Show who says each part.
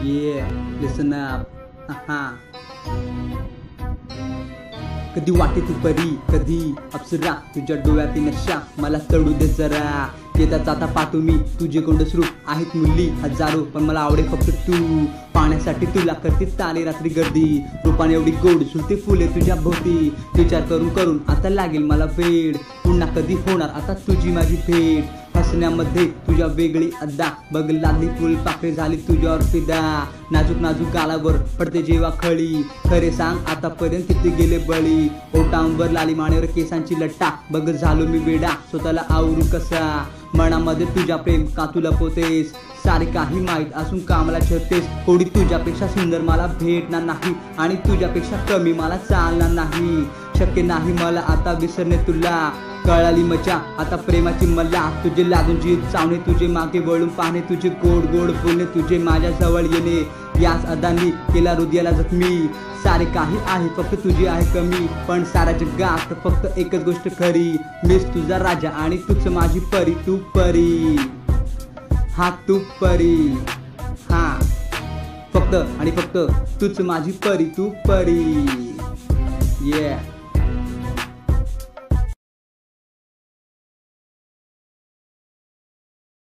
Speaker 1: Yeah, listen up. कधी वाटे तू परी, कधी अप्सरा, तुझ्या डोळ्यात नशा मला चढू दे जरा. येता जाता पाहतो मी तुझे गोंडस रूप, आहेत मुली हजारो पण मला आवडे फक्त तू. पाण्यासाठी तुला करते ताले रात्री गर्दी, रूपाने एवढी गोड झुलते फुले तुझ्या भोवती. विचार करून करून आता लागेल मला वेळ, पुन्हा कधी होणार आता तुझी माझी भेट. हसण्यामध्ये तुझ्या वेगळी अद्दा, बघ लागली फुल पाकळी झाली तुझ्यावर फिदा. नाजूक नाजूक गालावर पडते जेव्हा खळी, खरे सांग आतापर्यंत किती गेले बळी. ओटांवर लाली मानेवर केसांची लट्टा, बघ झालो मी वेडा स्वतःला आवरू कसा. मनामध्ये तुझ्या प्रेम का तू लपवतेस, सारे काही माहीत असून कामाला छळतेस. कोणी तुझ्यापेक्षा सुंदर मला भेटणार नाही आणि तुझ्यापेक्षा कमी मला चालणार नाही. शक्य नाही मला आता विसरणे तुला, कळाली मजा आता प्रेमाची मला. तुझे लाजून जीव चावणे, तुझे मागे वळून पाहणे, तुझे गोड गोड बोलणे, तुझे माझ्या जवळ येणे. याच अदांनी केला हृदयाला जखमी. सारे काही आहे फक्त तुझी आहे कमी, पण साऱ्या जगात फक्त एकच गोष्ट खरी. मीच तुझा राजा आणि तूच माझी परी. तू परी, हा तू परी, हा फक्त आणि फक्त तूच माझी परी. तू परी. Yeah.